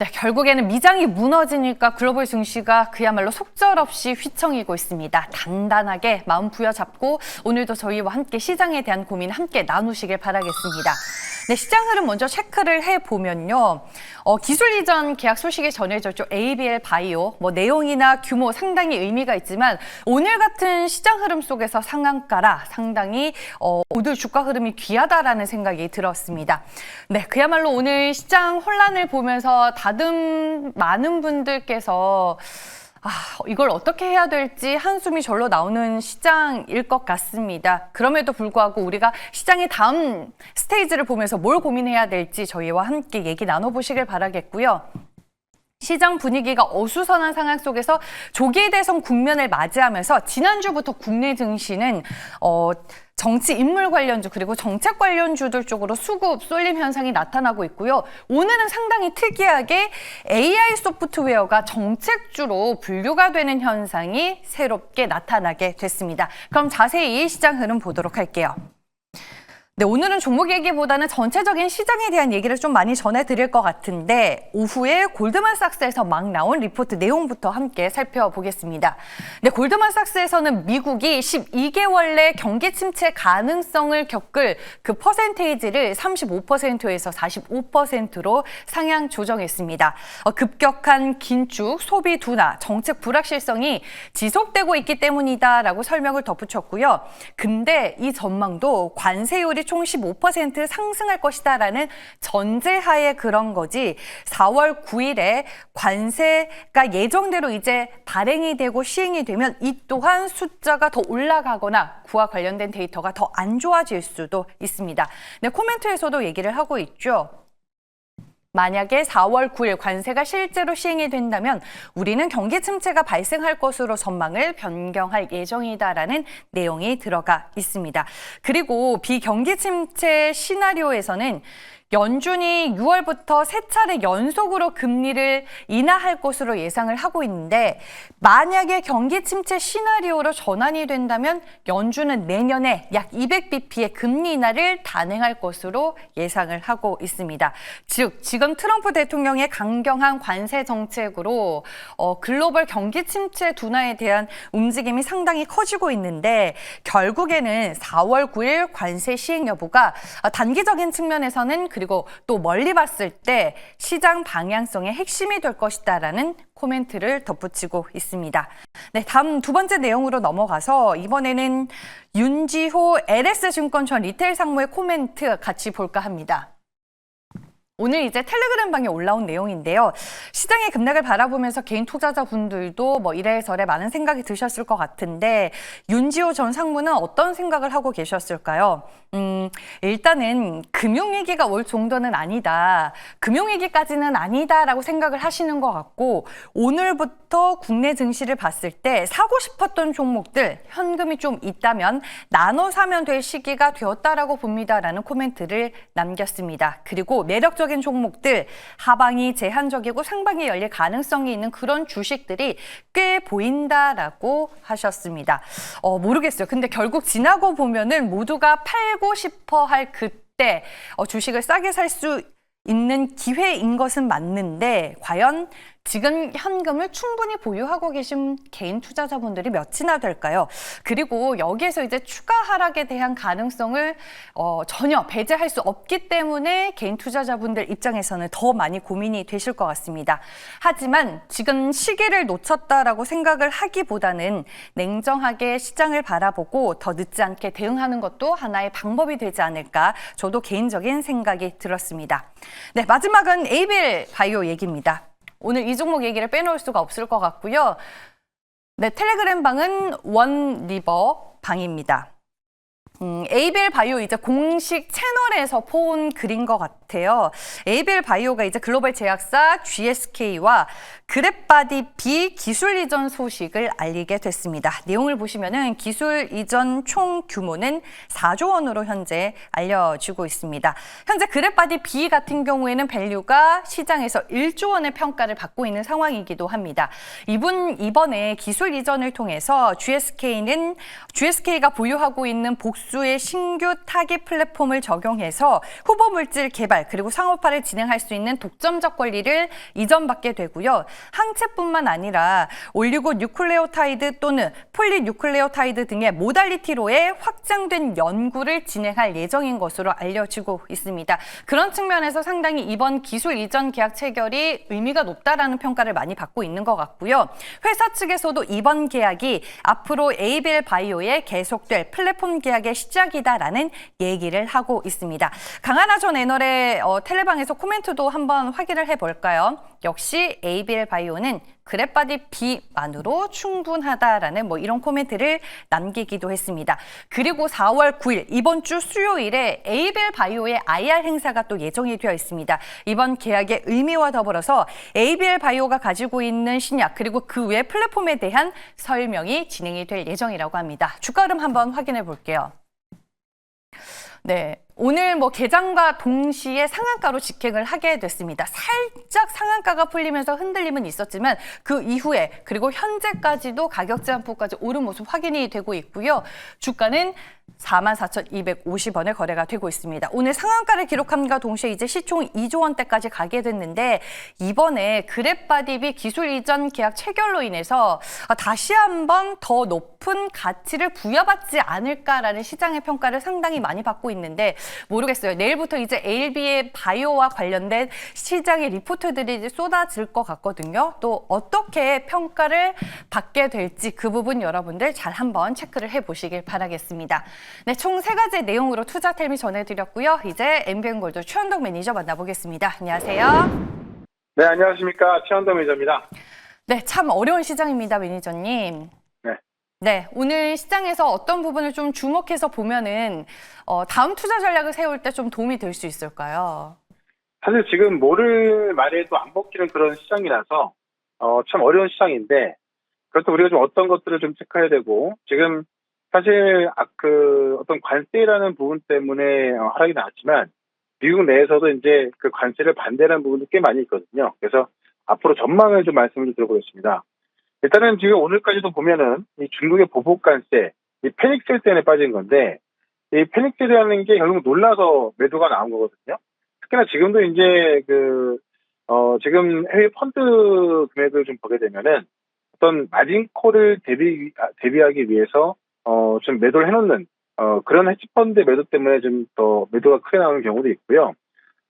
네, 결국에는 미장이 무너지니까 글로벌 증시가 그야말로 속절없이 휘청이고 있습니다. 단단하게 마음 부여잡고 오늘도 저희와 함께 시장에 대한 고민 함께 나누시길 바라겠습니다. 네, 시장 흐름 먼저 체크를 해보면요. 기술 이전 계약 소식이 전해졌죠. ABL 바이오, 내용이나 규모 상당히 의미가 있지만 오늘 같은 시장 흐름 속에서 상한가라 상당히 오늘 주가 흐름이 귀하다라는 생각이 들었습니다. 네, 그야말로 오늘 시장 혼란을 보면서 다들 많은 분들께서 이걸 어떻게 해야 될지 한숨이 절로 나오는 시장일 것 같습니다. 그럼에도 불구하고 우리가 시장의 다음 스테이지를 보면서 뭘 고민해야 될지 저희와 함께 얘기 나눠보시길 바라겠고요. 시장 분위기가 어수선한 상황 속에서 조기 대선 국면을 맞이하면서 지난주부터 국내 증시는 정치 인물 관련주 그리고 정책 관련주들 쪽으로 수급 쏠림 현상이 나타나고 있고요. 오늘은 상당히 특이하게 AI 소프트웨어가 정책주로 분류가 되는 현상이 새롭게 나타나게 됐습니다. 그럼 자세히 시장 흐름 보도록 할게요. 네, 오늘은 종목 얘기보다는 전체적인 시장에 대한 얘기를 좀 많이 전해드릴 것 같은데 오후에 골드만삭스에서 막 나온 리포트 내용부터 함께 살펴보겠습니다. 네, 골드만삭스에서는 미국이 12개월 내 경기 침체 가능성을 겪을 그 퍼센테이지를 35%에서 45%로 상향 조정했습니다. 급격한 긴축, 소비 둔화, 정책 불확실성이 지속되고 있기 때문이다라고 설명을 덧붙였고요. 근데 이 전망도 관세율이 총 15% 상승할 것이다라는 전제하에 그런 거지 4월 9일에 관세가 예정대로 이제 발행이 되고 시행이 되면 이 또한 숫자가 더 올라가거나 그와 관련된 데이터가 더 안 좋아질 수도 있습니다. 네, 코멘트에서도 얘기를 하고 있죠. 만약에 4월 9일 관세가 실제로 시행이 된다면 우리는 경기 침체가 발생할 것으로 전망을 변경할 예정이다라는 내용이 들어가 있습니다. 그리고 비경기 침체 시나리오에서는 연준이 6월부터 세 차례 연속으로 금리를 인하할 것으로 예상을 하고 있는데 만약에 경기 침체 시나리오로 전환이 된다면 연준은 내년에 약 200bp의 금리 인하를 단행할 것으로 예상을 하고 있습니다. 즉 지금 트럼프 대통령의 강경한 관세 정책으로 글로벌 경기 침체 둔화에 대한 움직임이 상당히 커지고 있는데 결국에는 4월 9일 관세 시행 여부가 단기적인 측면에서는 그리고 또 멀리 봤을 때 시장 방향성의 핵심이 될 것이다라는 코멘트를 덧붙이고 있습니다. 네, 다음 두 번째 내용으로 넘어가서 이번에는 윤지호 LS증권 전 리테일 상무의 코멘트 같이 볼까 합니다. 오늘 이제 텔레그램 방에 올라온 내용인데요. 시장의 급락을 바라보면서 개인 투자자분들도 이래저래 많은 생각이 드셨을 것 같은데 윤지호 전 상무는 어떤 생각을 하고 계셨을까요? 일단은 금융위기가 올 정도는 아니다. 금융위기까지는 아니다라고 생각을 하시는 것 같고 오늘부터 국내 증시를 봤을 때 사고 싶었던 종목들 현금이 좀 있다면 나눠 사면 될 시기가 되었다라고 봅니다라는 코멘트를 남겼습니다. 그리고 매력적인 종목들 하방이 제한적이고 상방이 열릴 가능성이 있는 그런 주식들이 꽤 보인다라고 하셨습니다. 모르겠어요. 근데 결국 지나고 보면은 모두가 팔고 싶어 할 그때 주식을 싸게 살 수 있는 기회인 것은 맞는데 과연 지금 현금을 충분히 보유하고 계신 개인 투자자분들이 몇이나 될까요? 그리고 여기에서 이제 추가 하락에 대한 가능성을 전혀 배제할 수 없기 때문에 개인 투자자분들 입장에서는 더 많이 고민이 되실 것 같습니다. 하지만 지금 시기를 놓쳤다라고 생각을 하기보다는 냉정하게 시장을 바라보고 더 늦지 않게 대응하는 것도 하나의 방법이 되지 않을까 저도 개인적인 생각이 들었습니다. 네, 마지막은 ABL 바이오 얘기입니다. 오늘 이 종목 얘기를 빼놓을 수가 없을 것 같고요. 네, 텔레그램 방은 원리버 방입니다. ABL 바이오 이제 공식 채널에서 본 글인 것 같아요. ABL 바이오가 이제 글로벌 제약사 GSK와 그랩바디 B 기술 이전 소식을 알리게 됐습니다. 내용을 보시면은 기술 이전 총 규모는 4조 원으로 현재 알려지고 있습니다. 현재 그랩바디 B 같은 경우에는 밸류가 시장에서 1조 원의 평가를 받고 있는 상황이기도 합니다. 이번에 기술 이전을 통해서 GSK가 보유하고 있는 복수 복수의 신규 타깃 플랫폼을 적용해서 후보 물질 개발 그리고 상업화를 진행할 수 있는 독점적 권리를 이전받게 되고요. 항체뿐만 아니라 올리고 뉴클레오타이드 또는 폴리뉴클레오타이드 등의 모달리티로의 확장된 연구를 진행할 예정인 것으로 알려지고 있습니다. 그런 측면에서 상당히 이번 기술 이전 계약 체결이 의미가 높다라는 평가를 많이 받고 있는 것 같고요. 회사 측에서도 이번 계약이 앞으로 에이빌 바이오의 계속될 플랫폼 계약의 시작이다라는 얘기를 하고 있습니다. 강하나 전 애널의 텔레방에서 코멘트도 한번 확인을 해볼까요? 역시 에이빌 바이오는 그랩바디 B만으로 충분하다라는 이런 코멘트를 남기기도 했습니다. 그리고 4월 9일 이번 주 수요일에 에이빌 바이오의 IR 행사가 또 예정이 되어 있습니다. 이번 계약의 의미와 더불어서 에이빌 바이오가 가지고 있는 신약 그리고 그 외 플랫폼에 대한 설명이 진행이 될 예정이라고 합니다. 주가 흐름 한번 확인해 볼게요. 네, 오늘 개장과 동시에 상한가로 직행을 하게 됐습니다. 살짝 상한가가 풀리면서 흔들림은 있었지만 그 이후에 그리고 현재까지도 가격 제한폭까지 오른 모습 확인이 되고 있고요. 주가는 44,250원에 거래가 되고 있습니다. 오늘 상한가를 기록함과 동시에 이제 시총 2조 원대까지 가게 됐는데 이번에 그랩바디비 기술 이전 계약 체결로 인해서 다시 한번 더 높은 가치를 부여받지 않을까라는 시장의 평가를 상당히 많이 받고 있는데 모르겠어요. 내일부터 이제 에일비의 바이오와 관련된 시장의 리포트들이 이제 쏟아질 것 같거든요. 또 어떻게 평가를 받게 될지 그 부분 여러분들 잘 한번 체크를 해보시길 바라겠습니다. 네, 총 3가지 내용으로 투자텔미 전해드렸고요. 이제 MBN골드 최현덕 매니저 만나보겠습니다. 안녕하세요. 네, 안녕하십니까. 최현덕 매니저입니다. 네, 참 어려운 시장입니다, 매니저님. 네, 오늘 시장에서 어떤 부분을 좀 주목해서 보면은 다음 투자 전략을 세울 때 좀 도움이 될 수 있을까요? 사실 지금 뭐를 말해도 안 먹히는 그런 시장이라서 참 어려운 시장인데 그렇다고 우리가 좀 어떤 것들을 좀 체크해야 되고 지금 사실 어떤 관세라는 부분 때문에 하락이 나왔지만 미국 내에서도 이제 그 관세를 반대하는 부분도 꽤 많이 있거든요. 그래서 앞으로 전망을 좀 말씀을 좀 드려보겠습니다. 일단은 지금 오늘까지도 보면은 이 중국의 보복 관세, 이 패닉셀 때문에 빠진 건데 이 패닉셀이라는 게 결국 놀라서 매도가 나온 거거든요. 특히나 지금도 이제 지금 해외 펀드 금액을 좀 보게 되면은 어떤 마진콜을 대비하기 위해서 좀 매도를 해놓는 그런 헤지펀드 매도 때문에 좀 더 매도가 크게 나오는 경우도 있고요.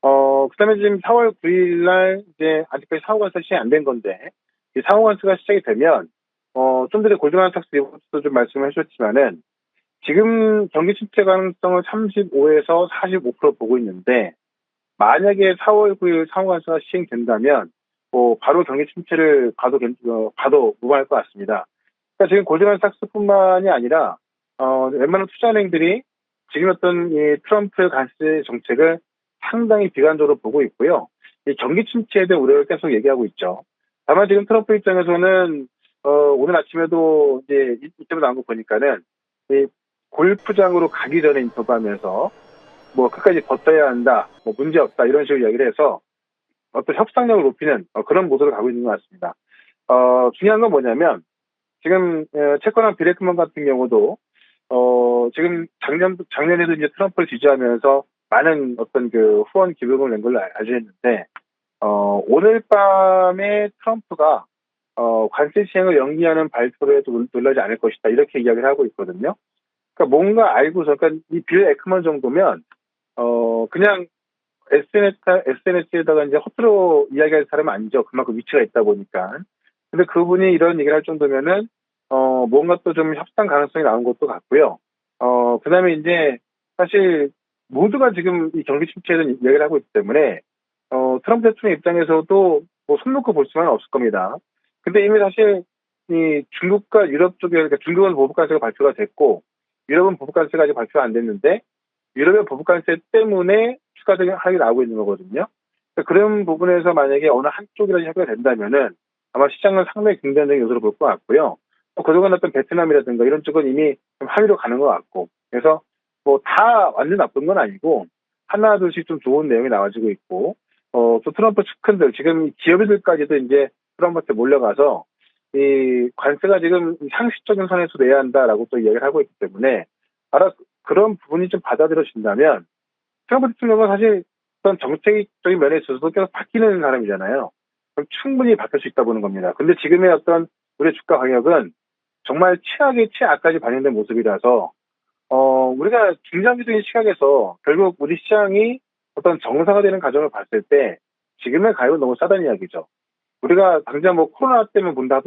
그다음에 지금 4월 9일 날 이제 아직까지 상호관세 시행이 안 된 건데 이 상호관세가 시작이 되면 좀 전에 골드만삭스 리포트도 좀 말씀을 해주셨지만은 지금 경기 침체 가능성을 35에서 45% 보고 있는데 만약에 4월 9일 상호관세가 시행된다면 바로 경기 침체를 봐도 무방할 것 같습니다. 그러니까 지금 골드만삭스뿐만이 아니라 웬만한 투자은행들이 지금 어떤 이 트럼프 관세 정책을 상당히 비관적으로 보고 있고요. 이 경기 침체에 대한 우려를 계속 얘기하고 있죠. 다만 지금 트럼프 입장에서는 오늘 아침에도 이제 이때부터 나온 거 보니까는 이 골프장으로 가기 전에 인터뷰하면서 끝까지 버텨야 한다, 문제 없다 이런 식으로 이야기를 해서 어떤 협상력을 높이는 그런 모드로 가고 있는 것 같습니다. 중요한 건 뭐냐면 지금 채권왕 비레크먼 같은 경우도 지금 작년에도 이제 트럼프를 지지하면서 많은 어떤 그 후원 기부금을 낸 걸로 알려져 있는데 오늘 밤에 트럼프가 관세 시행을 연기하는 발표를 해도 놀라지 않을 것이다 이렇게 이야기를 하고 있거든요. 그러니까 뭔가 알고서 그러니까 이 빌 에크먼 정도면 그냥 SNS에다가 이제 허투루 이야기할 사람은 아니죠. 그만큼 위치가 있다 보니까. 근데 그분이 이런 얘기를 할 정도면은 뭔가 또 좀 협상 가능성이 나온 것도 같고요. 그다음에 이제 사실 모두가 지금 이 경기 침체에 대한 이야기를 하고 있기 때문에 트럼프 대통령 입장에서도 손 놓고 볼 수는 없을 겁니다. 근데 이미 사실 이 중국과 유럽 쪽에 그러니까 중국은 보복관세가 발표가 됐고 유럽은 보복관세가 아직 발표가 안 됐는데 유럽의 보복관세 때문에 추가적인 하락이 나오고 있는 거거든요. 그러니까 그런 부분에서 만약에 어느 한쪽이라도 협의가 된다면은 아마 시장은 상당히 긍정적인 요소로 볼 것 같고요. 그동안 어떤 베트남이라든가 이런 쪽은 이미 좀 합의로 가는 것 같고 그래서 다 완전 나쁜 건 아니고 하나 둘씩 좀 좋은 내용이 나와지고 있고 또 트럼프 측근들 지금 기업인들까지도 이제 트럼프한테 몰려가서 이 관세가 지금 상식적인 선에서 내야 한다라고 또 이야기를 하고 있기 때문에 그런 부분이 좀 받아들여진다면 트럼프 대통령은 사실 어떤 정책적인 면에 있어서도 계속 바뀌는 사람이잖아요. 그럼 충분히 바뀔 수 있다 보는 겁니다. 근데 지금의 어떤 우리의 주가 가격은 정말 최악의 최악까지 반영된 모습이라서 우리가 중장기적인 시각에서 결국 우리 시장이 어떤 정상화되는 과정을 봤을 때 지금의 가격은 너무 싸다는 이야기죠. 우리가 당장 뭐 코로나 때문에 본다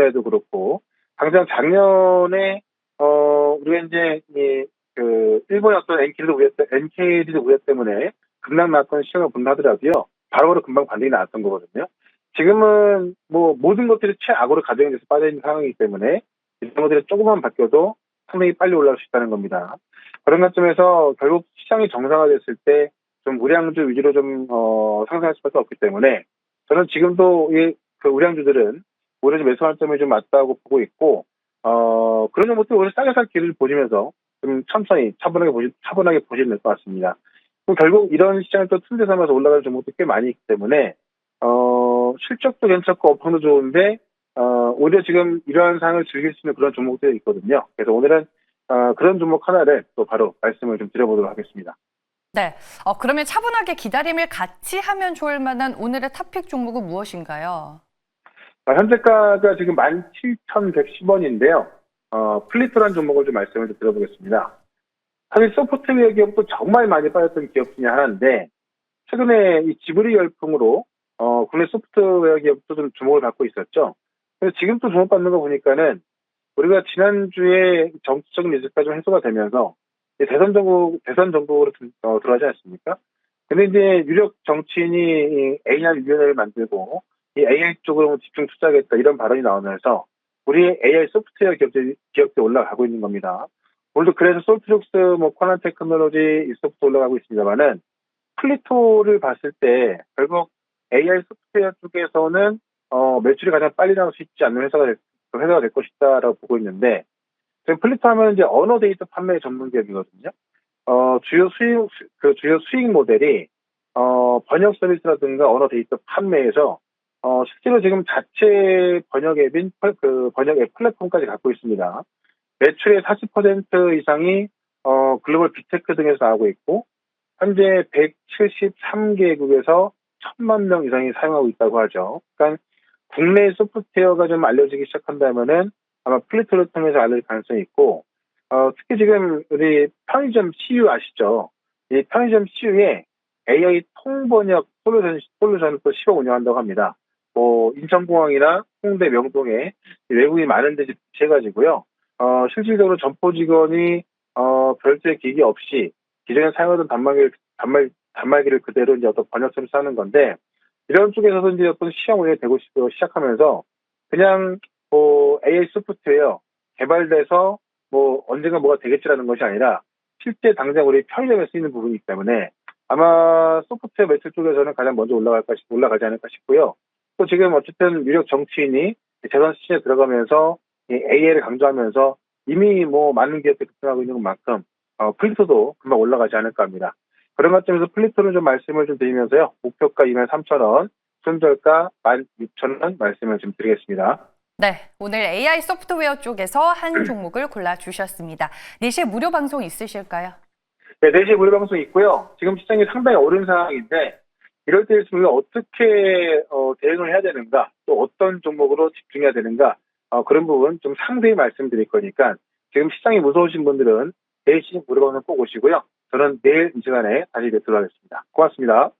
해도 그렇고 당장 작년에 우리가 이제 일본의 어떤 NKD 우려 때문에 급락 났던 시장을 본다 하더라도요. 바로바로 금방 반등이 나왔던 거거든요. 지금은 뭐 모든 것들이 최악으로 가정이 돼서 빠져있는 상황이기 때문에 이런 것들이 조금만 바뀌어도 상당히 빨리 올라올 수 있다는 겁니다. 그런 관점에서 결국 시장이 정상화됐을 때 좀 우량주 위주로 좀 상승할 수밖에 없기 때문에 저는 지금도 그 우량주들은 오히려 좀 매수 관점이 좀 맞다고 보고 있고 그런 정도들 오히려 싸게 살 길을 보시면서 좀 천천히 차분하게 보시면 될 것 같습니다. 그럼 결국 이런 시장을 또 틈새 삼아서 올라가는 종목도 꽤 많이 있기 때문에 실적도 괜찮고 업황도 좋은데 오히려 지금 이러한 상황을 즐길 수 있는 그런 종목들이 있거든요. 그래서 오늘은 그런 종목 하나를 또 바로 말씀을 좀 드려보도록 하겠습니다. 네. 그러면 차분하게 기다림을 같이 하면 좋을 만한 오늘의 탑픽 종목은 무엇인가요? 현재가가 지금 17,110원인데요. 플리토라는 종목을 좀 말씀을 좀 드려보겠습니다. 사실 소프트웨어 기업도 정말 많이 빠졌던 기업 중에 하나인데 최근에 이 지브리 열풍으로 국내 소프트웨어 기업도 좀 주목을 받고 있었죠. 그래서 지금 또 주목받는 거 보니까는 우리가 지난주에 정치적인 리스크가 좀 해소가 되면서 대선 정국으로 들어가지 않습니까? 근데 이제 유력 정치인이 AI위원회를 만들고 이 AI 쪽으로 집중 투자하겠다 이런 발언이 나오면서 우리 AI 소프트웨어 기업들이 올라가고 있는 겁니다. 오늘도 그래서 솔트룩스, 쿼난 테크놀로지 이 소프트 올라가고 있습니다만은 플리토를 봤을 때 결국 AI 소프트웨어 쪽에서는 매출이 가장 빨리 나올 수 있지 않는 회사가 될 것이다라고 보고 있는데 지금 플리토 하면 이제 언어 데이터 판매 전문 기업이거든요. 주요 수익 모델이 번역 서비스라든가 언어 데이터 판매에서 실제로 지금 자체 번역 앱인 번역 앱 플랫폼까지 갖고 있습니다. 매출의 40% 이상이 글로벌 빅테크 등에서 나오고 있고 현재 173개국에서 1,000만 명 이상이 사용하고 있다고 하죠. 그러니까 국내 소프트웨어가 좀 알려지기 시작한다면은 아마 플리토를 통해서 알릴 가능성이 있고 특히 지금 우리 편의점 CU 아시죠? 이 편의점 CU에 AI 통번역 솔루션을 또 시범 운영한다고 합니다. 인천공항이나 홍대, 명동에 외국인이 많은 데 집중해가지고요. 실질적으로 점포 직원이 별도의 기기 없이 기존에 사용하던 단말기를 그대로 이제 어떤 번역 서비스 하는 건데 이런 쪽에서도 이제 어떤 시장 운영이 되고 시작하면서 그냥 AI 소프트웨어 개발돼서 언젠가 뭐가 되겠지라는 것이 아니라 실제 당장 우리 편의점에 쓰이는 부분이기 때문에 아마 소프트웨어 매출 쪽에서는 가장 먼저 올라가지 않을까 싶고요. 또 지금 어쨌든 유력 정치인이 재선 시즌에 들어가면서 AI를 강조하면서 이미 많은 기업들이 급등하고 있는 것만큼 플리토도 금방 올라가지 않을까 합니다. 그런 관점에서 플리토는 좀 말씀을 좀 드리면서요. 목표가 23,000원, 손절가 16,000원 말씀을 좀 드리겠습니다. 네, 오늘 AI 소프트웨어 쪽에서 한 종목을 골라주셨습니다. 4시에 무료 방송 있으실까요? 네, 4시에 무료 방송 있고요. 지금 시장이 상당히 어려운 상황인데 이럴 때 우리가 어떻게 대응을 해야 되는가, 또 어떤 종목으로 집중해야 되는가 그런 부분 좀 상세히 말씀드릴 거니까 지금 시장이 무서우신 분들은 4시 무료 방송 꼭 오시고요. 저는 내일 이 시간에 다시 뵙도록 하겠습니다. 고맙습니다.